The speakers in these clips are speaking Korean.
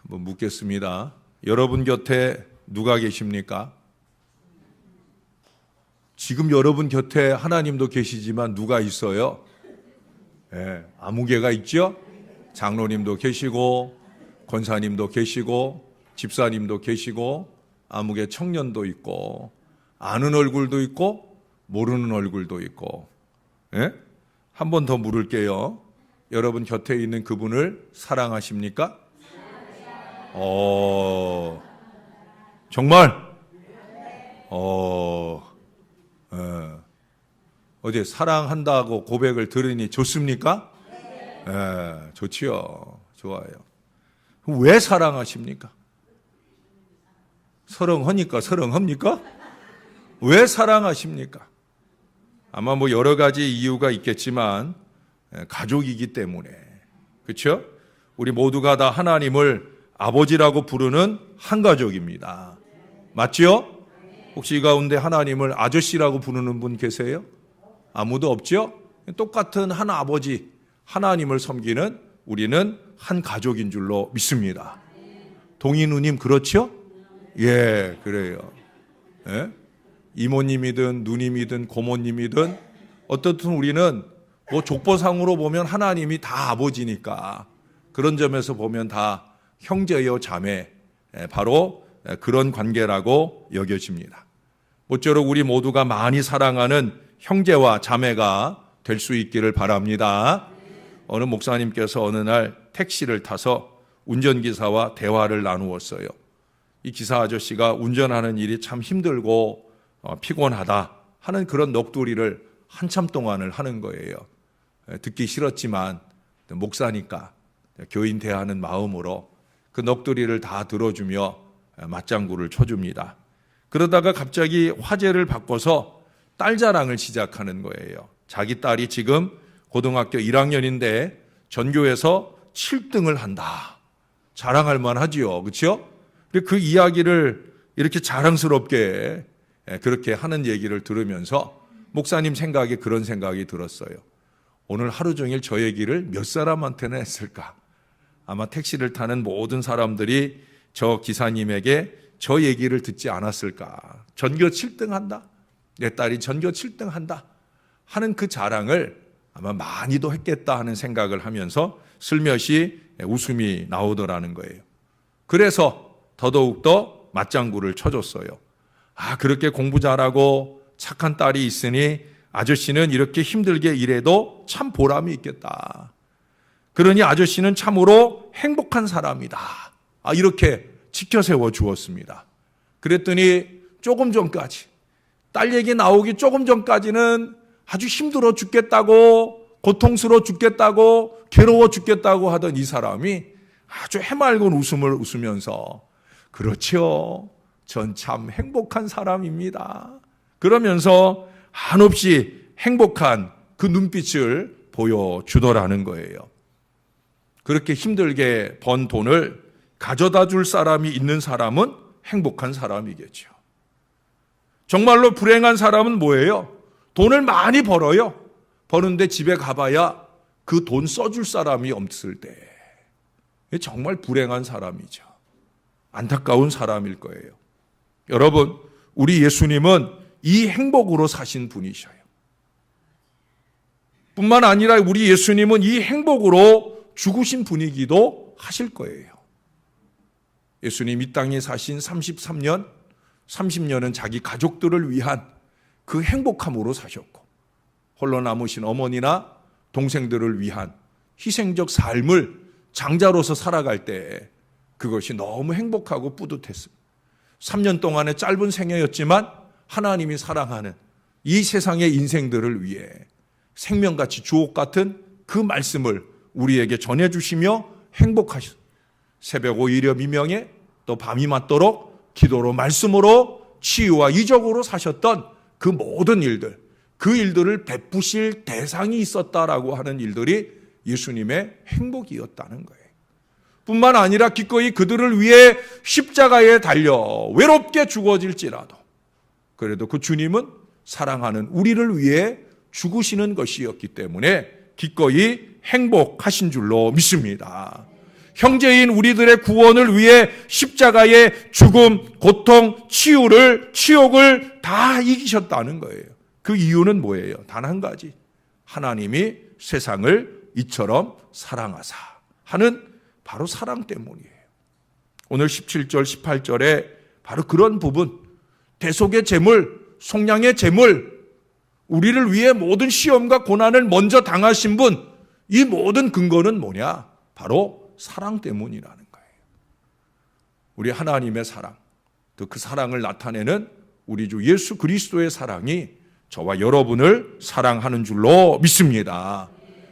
한번 묻겠습니다. 여러분 곁에 누가 계십니까? 지금 여러분 곁에 하나님도 계시지만 누가 있어요? 아무개가 있죠? 장로님도 계시고 권사님도 계시고 집사님도 계시고 아무개 청년도 있고 아는 얼굴도 있고 모르는 얼굴도 있고. 한 번 더 물을게요. 여러분 곁에 있는 그분을 사랑하십니까? 정말? 어제 사랑한다고 고백을 들으니 좋습니까? 좋지요. 좋아요. 왜 사랑하십니까? 서렁합니까? 왜 사랑하십니까? 아마 뭐 여러 가지 이유가 있겠지만 가족이기 때문에. 그렇죠? 우리 모두가 다 하나님을 아버지라고 부르는 한 가족입니다. 맞죠? 혹시 이 가운데 하나님을 아저씨라고 부르는 분 계세요? 아무도 없죠? 똑같은 한 아버지, 하나님을 섬기는 우리는 한 가족인 줄로 믿습니다. 동인우님 그렇죠? 예, 그래요. 이모님이든 누님이든 고모님이든 어떻든 우리는 뭐 족보상으로 보면 하나님이 다 아버지니까 그런 점에서 보면 다 형제요 자매, 바로 그런 관계라고 여겨집니다. 모쪼록 우리 모두가 많이 사랑하는 형제와 자매가 될 수 있기를 바랍니다. 어느 목사님께서 어느 날 택시를 타서 운전기사와 대화를 나누었어요. 이 기사 아저씨가 운전하는 일이 참 힘들고 피곤하다 하는 그런 넋두리를 한참 동안을 하는 거예요. 듣기 싫었지만 목사니까 교인 대하는 마음으로 그 넋두리를 다 들어주며 맞장구를 쳐줍니다. 그러다가 갑자기 화제를 바꿔서 딸 자랑을 시작하는 거예요. 자기 딸이 지금 고등학교 1학년인데 전교에서 7등을 한다. 자랑할 만하지요. 그렇죠? 그 이야기를 이렇게 자랑스럽게 그렇게 하는 얘기를 들으면서 목사님 생각에 그런 생각이 들었어요. 오늘 하루 종일 저 얘기를 몇 사람한테나 했을까? 아마 택시를 타는 모든 사람들이 저 기사님에게 저 얘기를 듣지 않았을까? 전교 7등 한다? 내 딸이 전교 7등 한다? 하는 그 자랑을 아마 많이도 했겠다 하는 생각을 하면서 슬며시 웃음이 나오더라는 거예요. 그래서 더더욱더 맞장구를 쳐줬어요. 그렇게 공부 잘하고 착한 딸이 있으니 아저씨는 이렇게 힘들게 일해도 참 보람이 있겠다. 그러니 아저씨는 참으로 행복한 사람이다. 이렇게 지켜세워 주었습니다. 그랬더니 조금 전까지, 딸 얘기 나오기 조금 전까지는 아주 힘들어 죽겠다고, 고통스러워 죽겠다고, 괴로워 죽겠다고 하던 이 사람이 아주 해맑은 웃음을 웃으면서 그렇죠. 전 참 행복한 사람입니다. 그러면서 한없이 행복한 그 눈빛을 보여주더라는 거예요. 그렇게 힘들게 번 돈을 가져다 줄 사람이 있는 사람은 행복한 사람이겠죠. 정말로 불행한 사람은 뭐예요? 돈을 많이 벌어요. 버는데 집에 가봐야 그 돈 써줄 사람이 없을 때 정말 불행한 사람이죠. 안타까운 사람일 거예요. 여러분, 우리 예수님은 이 행복으로 사신 분이셔요. 뿐만 아니라 우리 예수님은 이 행복으로 죽으신 분이기도 하실 거예요. 예수님 이 땅에 사신 33년, 30년은 자기 가족들을 위한 그 행복함으로 사셨고, 홀로 남으신 어머니나 동생들을 위한 희생적 삶을 장자로서 살아갈 때 그것이 너무 행복하고 뿌듯했습니다. 3년 동안의 짧은 생애였지만 하나님이 사랑하는 이 세상의 인생들을 위해 생명같이 주옥 같은 그 말씀을 우리에게 전해주시며 행복하셨습니다. 새벽 오히려 미명에 또 밤이 맞도록 기도로 말씀으로 치유와 이적으로 사셨던 그 모든 일들, 그 일들을 베푸실 대상이 있었다라고 하는 일들이 예수님의 행복이었다는 거예요. 뿐만 아니라 기꺼이 그들을 위해 십자가에 달려 외롭게 죽어질지라도 그래도 그 주님은 사랑하는 우리를 위해 죽으시는 것이었기 때문에 기꺼이 행복하신 줄로 믿습니다. 형제인 우리들의 구원을 위해 십자가의 죽음, 고통, 치욕을 다 이기셨다는 거예요. 그 이유는 뭐예요? 단 한 가지. 하나님이 세상을 이처럼 사랑하사 하는 바로 사랑 때문이에요. 오늘 17절, 18절에 바로 그런 부분, 대속의 제물, 속량의 제물, 우리를 위해 모든 시험과 고난을 먼저 당하신 분, 이 모든 근거는 뭐냐? 바로 사랑 때문이라는 거예요. 우리 하나님의 사랑, 또 그 사랑을 나타내는 우리 주 예수 그리스도의 사랑이 저와 여러분을 사랑하는 줄로 믿습니다.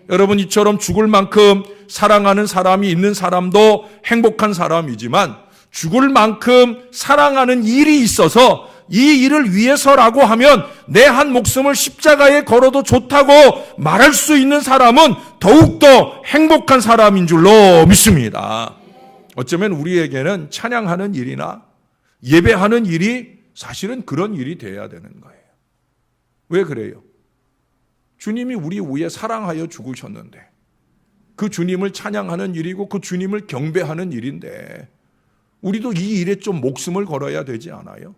여러분, 이처럼 죽을 만큼 사랑하는 사람이 있는 사람도 행복한 사람이지만 죽을 만큼 사랑하는 일이 있어서 이 일을 위해서라고 하면 내 한 목숨을 십자가에 걸어도 좋다고 말할 수 있는 사람은 더욱더 행복한 사람인 줄로 믿습니다. 어쩌면 우리에게는 찬양하는 일이나 예배하는 일이 사실은 그런 일이 돼야 되는 거예요. 왜 그래요? 주님이 우리 위해 사랑하여 죽으셨는데 그 주님을 찬양하는 일이고 그 주님을 경배하는 일인데 우리도 이 일에 좀 목숨을 걸어야 되지 않아요?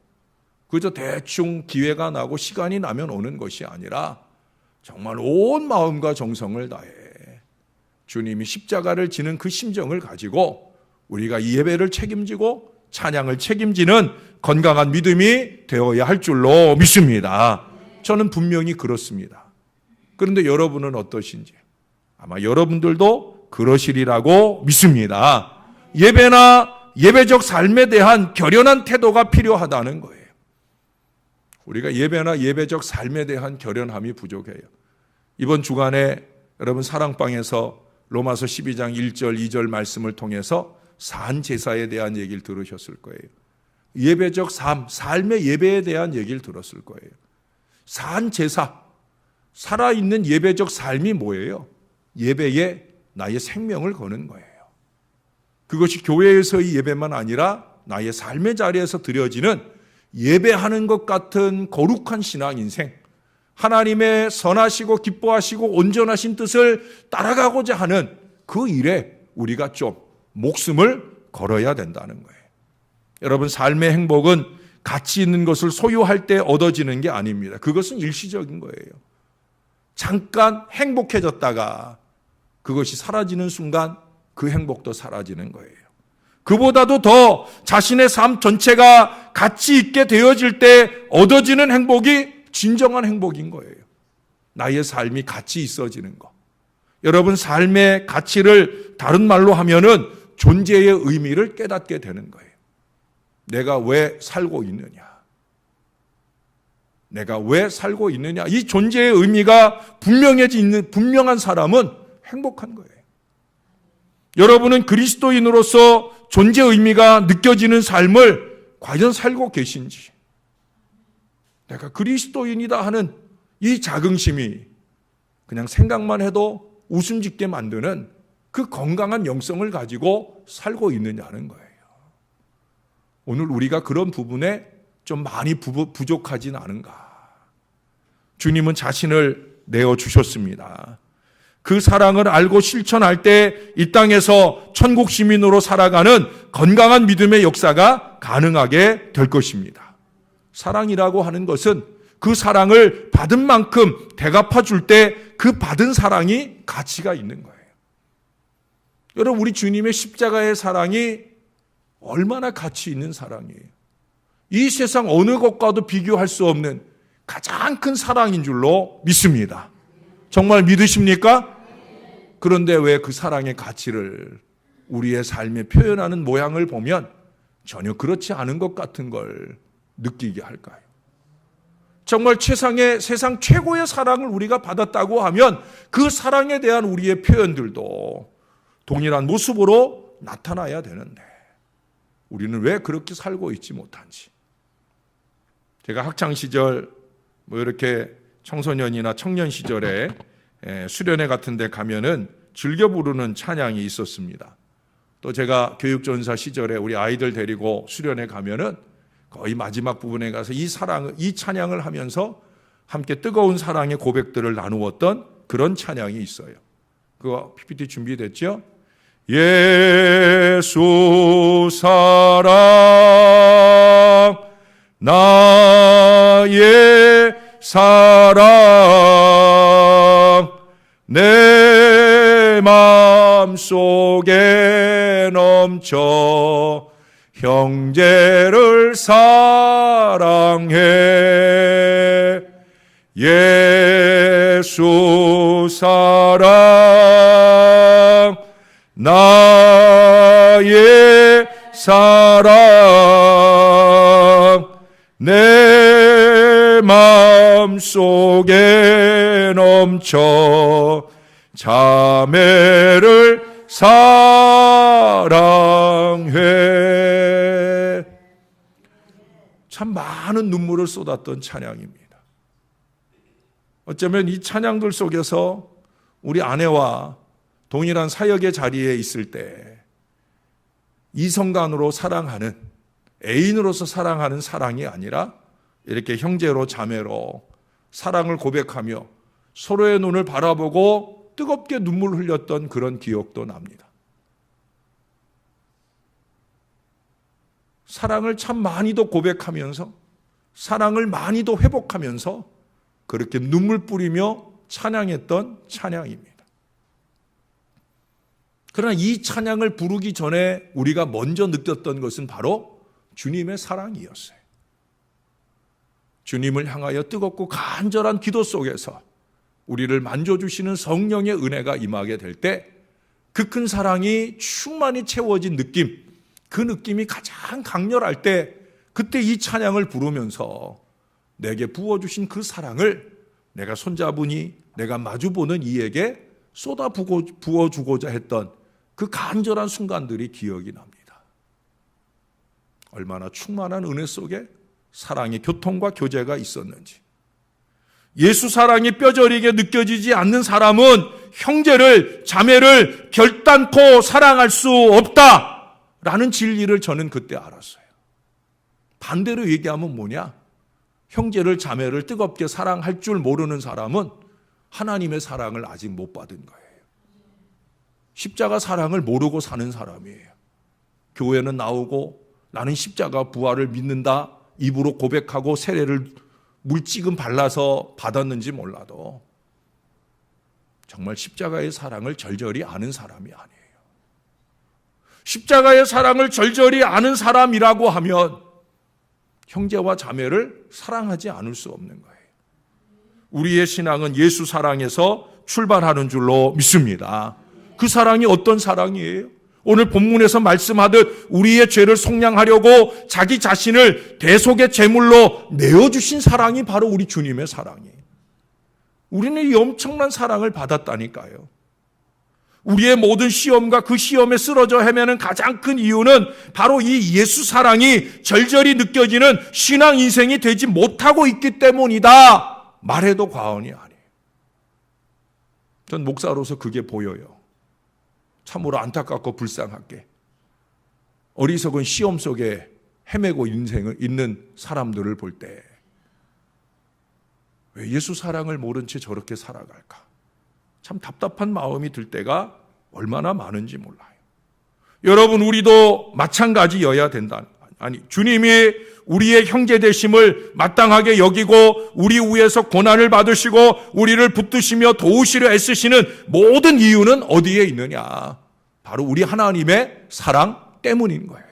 그저 대충 기회가 나고 시간이 나면 오는 것이 아니라 정말 온 마음과 정성을 다해 주님이 십자가를 지는 그 심정을 가지고 우리가 이 예배를 책임지고 찬양을 책임지는 건강한 믿음이 되어야 할 줄로 믿습니다. 저는 분명히 그렇습니다. 그런데 여러분은 어떠신지? 아마 여러분들도 그러시리라고 믿습니다. 예배나 예배적 삶에 대한 결연한 태도가 필요하다는 거예요. 우리가 예배나 예배적 삶에 대한 결연함이 부족해요. 이번 주간에 여러분 사랑방에서 로마서 12장 1절 2절 말씀을 통해서 산제사에 대한 얘기를 들으셨을 거예요. 예배적 삶, 삶의 예배에 대한 얘기를 들었을 거예요. 산제사, 살아있는 예배적 삶이 뭐예요? 예배에 나의 생명을 거는 거예요. 그것이 교회에서의 예배만 아니라 나의 삶의 자리에서 드려지는 예배하는 것 같은 거룩한 신앙 인생, 하나님의 선하시고 기뻐하시고 온전하신 뜻을 따라가고자 하는 그 일에 우리가 좀 목숨을 걸어야 된다는 거예요. 여러분, 삶의 행복은 가치 있는 것을 소유할 때 얻어지는 게 아닙니다. 그것은 일시적인 거예요. 잠깐 행복해졌다가 그것이 사라지는 순간 그 행복도 사라지는 거예요. 그보다도 더 자신의 삶 전체가 가치 있게 되어질 때 얻어지는 행복이 진정한 행복인 거예요. 나의 삶이 가치 있어지는 거. 여러분, 삶의 가치를 다른 말로 하면은 존재의 의미를 깨닫게 되는 거예요. 내가 왜 살고 있느냐? 내가 왜 살고 있느냐? 이 존재의 의미가 분명한 사람은 행복한 거예요. 여러분은 그리스도인으로서 존재 의미가 느껴지는 삶을 과연 살고 계신지, 내가 그리스도인이다 하는 이 자긍심이 그냥 생각만 해도 웃음 짓게 만드는 그 건강한 영성을 가지고 살고 있느냐는 거예요. 오늘 우리가 그런 부분에 좀 많이 부족하진 않은가? 주님은 자신을 내어주셨습니다. 그 사랑을 알고 실천할 때 이 땅에서 천국 시민으로 살아가는 건강한 믿음의 역사가 가능하게 될 것입니다. 사랑이라고 하는 것은 그 사랑을 받은 만큼 대갚아 줄 때 그 받은 사랑이 가치가 있는 거예요. 여러분, 우리 주님의 십자가의 사랑이 얼마나 가치 있는 사랑이에요. 이 세상 어느 것과도 비교할 수 없는 가장 큰 사랑인 줄로 믿습니다. 정말 믿으십니까? 그런데 왜 그 사랑의 가치를 우리의 삶에 표현하는 모양을 보면 전혀 그렇지 않은 것 같은 걸 느끼게 할까요? 정말 세상 최고의 사랑을 우리가 받았다고 하면 그 사랑에 대한 우리의 표현들도 동일한 모습으로 나타나야 되는데 우리는 왜 그렇게 살고 있지 못한지. 제가 학창시절 이렇게 청소년이나 청년 시절에 수련회 같은 데 가면은 즐겨 부르는 찬양이 있었습니다. 또 제가 교육전사 시절에 우리 아이들 데리고 수련회 가면은 거의 마지막 부분에 가서 이 찬양을 하면서 함께 뜨거운 사랑의 고백들을 나누었던 그런 찬양이 있어요. 그거 PPT 준비됐죠? 예수 사랑 나의 사랑 내 마음속에 넘쳐 형제를 사랑해 예수 사랑 나의 사랑 내 마음속에 넘쳐 자매를 사랑해. 참 많은 눈물을 쏟았던 찬양입니다. 어쩌면 이 찬양들 속에서 우리 아내와 동일한 사역의 자리에 있을 때 이성간으로 사랑하는, 애인으로서 사랑하는 사랑이 아니라 이렇게 형제로 자매로 사랑을 고백하며 서로의 눈을 바라보고 뜨겁게 눈물 흘렸던 그런 기억도 납니다. 사랑을 참 많이도 고백하면서 사랑을 많이도 회복하면서 그렇게 눈물 뿌리며 찬양했던 찬양입니다. 그러나 이 찬양을 부르기 전에 우리가 먼저 느꼈던 것은 바로 주님의 사랑이었어요. 주님을 향하여 뜨겁고 간절한 기도 속에서 우리를 만져주시는 성령의 은혜가 임하게 될 때 그 큰 사랑이 충만히 채워진 느낌, 그 느낌이 가장 강렬할 때 그때 이 찬양을 부르면서 내게 부어주신 그 사랑을 내가 손잡으니 내가 마주보는 이에게 쏟아 부어주고자 했던 그 간절한 순간들이 기억이 납니다. 얼마나 충만한 은혜 속에 사랑의 교통과 교제가 있었는지. 예수 사랑이 뼈저리게 느껴지지 않는 사람은 형제를, 자매를 결단코 사랑할 수 없다라는 진리를 저는 그때 알았어요. 반대로 얘기하면 뭐냐? 형제를, 자매를 뜨겁게 사랑할 줄 모르는 사람은 하나님의 사랑을 아직 못 받은 거예요. 십자가 사랑을 모르고 사는 사람이에요. 교회는 나오고 나는 십자가 부활을 믿는다 입으로 고백하고 세례를 물지금 발라서 받았는지 몰라도 정말 십자가의 사랑을 절절히 아는 사람이 아니에요. 십자가의 사랑을 절절히 아는 사람이라고 하면 형제와 자매를 사랑하지 않을 수 없는 거예요. 우리의 신앙은 예수 사랑에서 출발하는 줄로 믿습니다. 그 사랑이 어떤 사랑이에요? 오늘 본문에서 말씀하듯 우리의 죄를 속량하려고 자기 자신을 대속의 제물로 내어주신 사랑이 바로 우리 주님의 사랑이에요. 우리는 이 엄청난 사랑을 받았다니까요. 우리의 모든 시험과 그 시험에 쓰러져 헤매는 가장 큰 이유는 바로 이 예수 사랑이 절절히 느껴지는 신앙 인생이 되지 못하고 있기 때문이다 말해도 과언이 아니에요. 전 목사로서 그게 보여요. 참으로 안타깝고 불쌍하게 어리석은 시험 속에 헤매고 있는 사람들을 볼 때 왜 예수 사랑을 모른 채 저렇게 살아갈까? 참 답답한 마음이 들 때가 얼마나 많은지 몰라요. 여러분, 우리도 마찬가지여야 된다. 아니, 주님이 우리의 형제 되심을 마땅하게 여기고 우리 위에서 고난을 받으시고 우리를 붙드시며 도우시려 애쓰시는 모든 이유는 어디에 있느냐? 바로 우리 하나님의 사랑 때문인 거예요.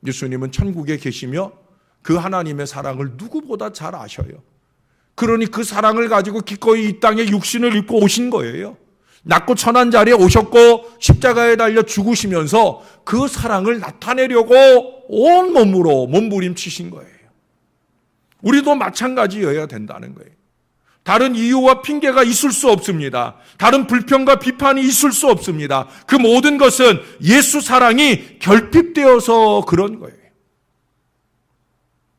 예수님은 천국에 계시며 그 하나님의 사랑을 누구보다 잘 아셔요. 그러니 그 사랑을 가지고 기꺼이 이 땅에 육신을 입고 오신 거예요. 낮고 천한 자리에 오셨고 십자가에 달려 죽으시면서 그 사랑을 나타내려고 온 몸으로 몸부림치신 거예요. 우리도 마찬가지여야 된다는 거예요. 다른 이유와 핑계가 있을 수 없습니다. 다른 불평과 비판이 있을 수 없습니다. 그 모든 것은 예수 사랑이 결핍되어서 그런 거예요.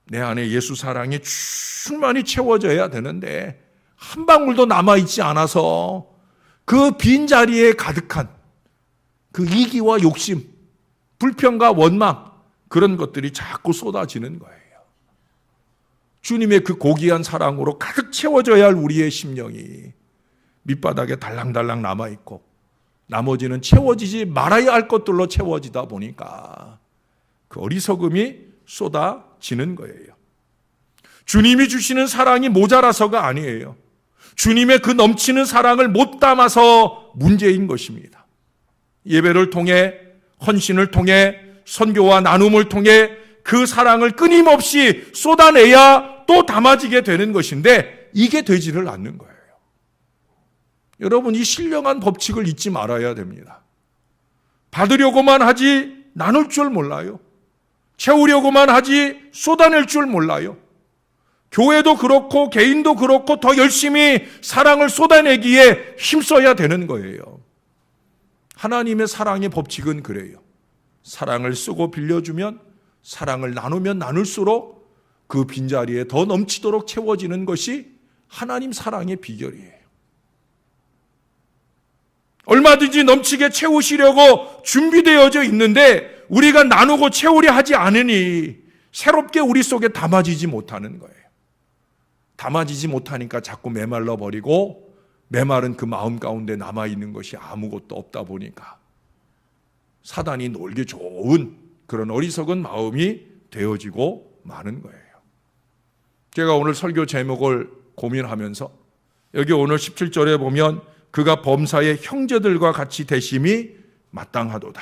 내 안에 예수 사랑이 충만히 채워져야 되는데 한 방울도 남아있지 않아서 그 빈자리에 가득한 그 이기와 욕심, 불평과 원망, 그런 것들이 자꾸 쏟아지는 거예요. 주님의 그 고귀한 사랑으로 가득 채워져야 할 우리의 심령이 밑바닥에 달랑달랑 남아있고 나머지는 채워지지 말아야 할 것들로 채워지다 보니까 그 어리석음이 쏟아지는 거예요. 주님이 주시는 사랑이 모자라서가 아니에요. 주님의 그 넘치는 사랑을 못 담아서 문제인 것입니다. 예배를 통해, 헌신을 통해, 선교와 나눔을 통해 그 사랑을 끊임없이 쏟아내야 또 담아지게 되는 것인데 이게 되지를 않는 거예요. 여러분, 이 신령한 법칙을 잊지 말아야 됩니다. 받으려고만 하지 나눌 줄 몰라요. 채우려고만 하지 쏟아낼 줄 몰라요. 교회도 그렇고 개인도 그렇고 더 열심히 사랑을 쏟아내기에 힘써야 되는 거예요. 하나님의 사랑의 법칙은 그래요. 사랑을 쓰고 빌려주면, 사랑을 나누면 나눌수록 그 빈자리에 더 넘치도록 채워지는 것이 하나님 사랑의 비결이에요. 얼마든지 넘치게 채우시려고 준비되어져 있는데 우리가 나누고 채우려 하지 않으니 새롭게 우리 속에 담아지지 못하는 거예요. 담아지지 못하니까 자꾸 메말라 버리고 메마른 그 마음 가운데 남아있는 것이 아무것도 없다 보니까 사단이 놀기 좋은 그런 어리석은 마음이 되어지고 마는 거예요. 제가 오늘 설교 제목을 고민하면서 여기 오늘 17절에 보면 그가 범사의 형제들과 같이 되심이 마땅하도다.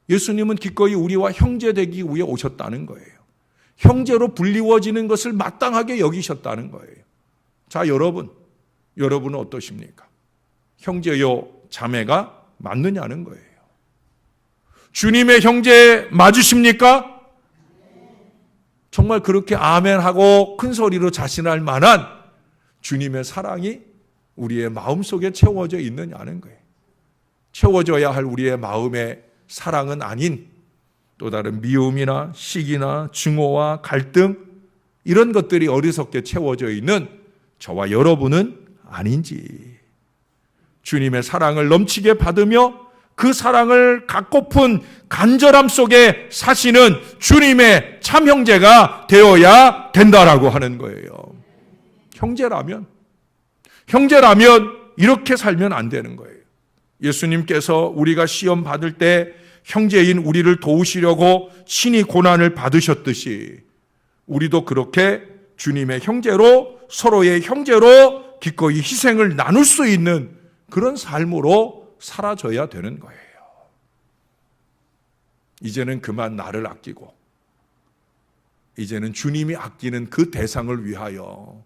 예수님은 기꺼이 우리와 형제 되기 위해 오셨다는 거예요. 형제로 불리워지는 것을 마땅하게 여기셨다는 거예요. 자, 여러분은 어떠십니까? 형제요 자매가 맞느냐는 거예요. 주님의 형제 맞으십니까? 정말 그렇게 아멘하고 큰 소리로 자신할 만한 주님의 사랑이 우리의 마음속에 채워져 있느냐는 거예요. 채워져야 할 우리의 마음의 사랑은 아닌 또 다른 미움이나 시기나 증오와 갈등 이런 것들이 어리석게 채워져 있는 저와 여러분은 아닌지, 주님의 사랑을 넘치게 받으며 그 사랑을 갖고픈 간절함 속에 사시는 주님의 참 형제가 되어야 된다라고 하는 거예요. 형제라면 이렇게 살면 안 되는 거예요. 예수님께서 우리가 시험 받을 때 형제인 우리를 도우시려고 친히 고난을 받으셨듯이 우리도 그렇게 주님의 형제로, 서로의 형제로 기꺼이 희생을 나눌 수 있는 그런 삶으로 살아져야 되는 거예요. 이제는 그만 나를 아끼고 이제는 주님이 아끼는 그 대상을 위하여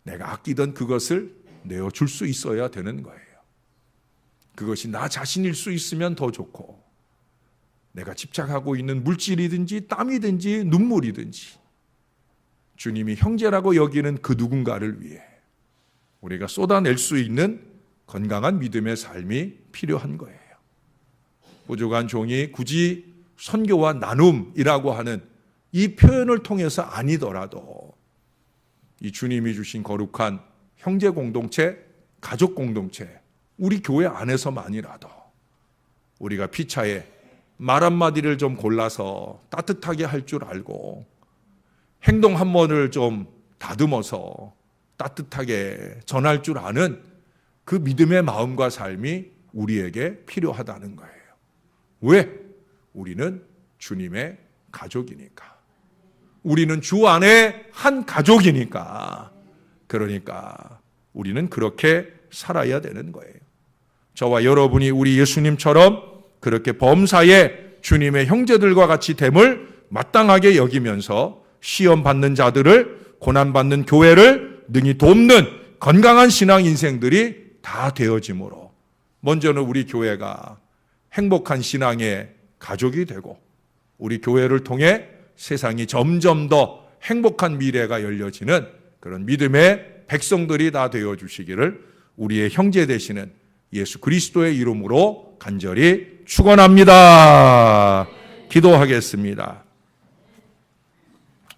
내가 아끼던 그것을 내어줄 수 있어야 되는 거예요. 그것이 나 자신일 수 있으면 더 좋고, 내가 집착하고 있는 물질이든지 땀이든지 눈물이든지 주님이 형제라고 여기는 그 누군가를 위해 우리가 쏟아낼 수 있는 건강한 믿음의 삶이 필요한 거예요. 부족한 종이 굳이 선교와 나눔이라고 하는 이 표현을 통해서 아니더라도 이 주님이 주신 거룩한 형제 공동체, 가족 공동체, 우리 교회 안에서만이라도 우리가 피차에 말 한마디를 좀 골라서 따뜻하게 할 줄 알고 행동 한 번을 좀 다듬어서 따뜻하게 전할 줄 아는 그 믿음의 마음과 삶이 우리에게 필요하다는 거예요. 왜? 우리는 주님의 가족이니까. 우리는 주 안에 한 가족이니까. 그러니까 우리는 그렇게 살아야 되는 거예요. 저와 여러분이 우리 예수님처럼 그렇게 범사에 주님의 형제들과 같이 됨을 마땅하게 여기면서 시험 받는 자들을, 고난 받는 교회를 능히 돕는 건강한 신앙 인생들이 다 되어지므로 먼저는 우리 교회가 행복한 신앙의 가족이 되고 우리 교회를 통해 세상이 점점 더 행복한 미래가 열려지는 그런 믿음의 백성들이 다 되어주시기를 우리의 형제 되시는 예수 그리스도의 이름으로 간절히 축원합니다. 기도하겠습니다.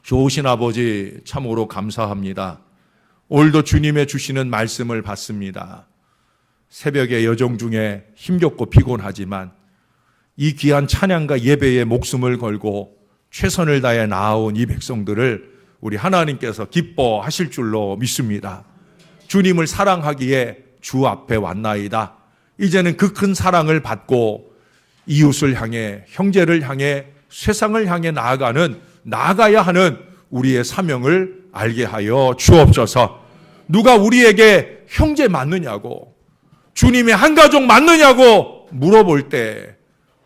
좋으신 아버지 참으로 감사합니다. 오늘도 주님의 주시는 말씀을 받습니다. 새벽의 여정 중에 힘겹고 피곤하지만 이 귀한 찬양과 예배에 목숨을 걸고 최선을 다해 나아온 이 백성들을 우리 하나님께서 기뻐하실 줄로 믿습니다. 주님을 사랑하기에 주 앞에 왔나이다. 이제는 그 큰 사랑을 받고 이웃을 향해, 형제를 향해, 세상을 향해 나아가야 하는 우리의 사명을 알게 하여 주옵소서. 누가 우리에게 형제 맞느냐고, 주님의 한 가족 맞느냐고 물어볼 때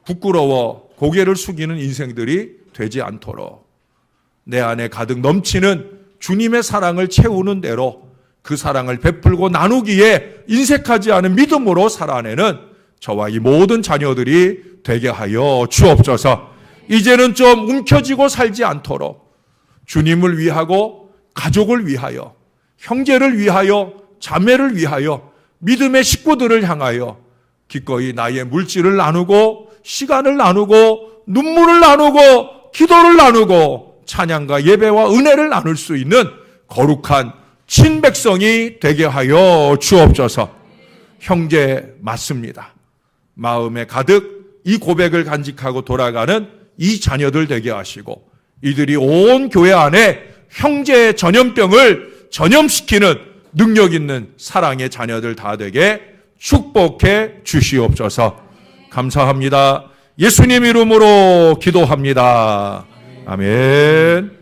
부끄러워 고개를 숙이는 인생들이 되지 않도록 내 안에 가득 넘치는 주님의 사랑을 채우는 대로 그 사랑을 베풀고 나누기에 인색하지 않은 믿음으로 살아내는 저와 이 모든 자녀들이 되게 하여 주옵소서. 이제는 좀 움켜쥐고 살지 않도록 주님을 위하고 가족을 위하여, 형제를 위하여, 자매를 위하여, 믿음의 식구들을 향하여 기꺼이 나의 물질을 나누고, 시간을 나누고, 눈물을 나누고, 기도를 나누고, 찬양과 예배와 은혜를 나눌 수 있는 거룩한 친백성이 되게 하여 주옵소서. 형제 맞습니다. 마음에 가득 이 고백을 간직하고 돌아가는 이 자녀들 되게 하시고, 이들이 온 교회 안에 형제의 전염병을 전염시키는 능력 있는 사랑의 자녀들 다 되게 축복해 주시옵소서. 감사합니다. 예수님 이름으로 기도합니다. 아멘.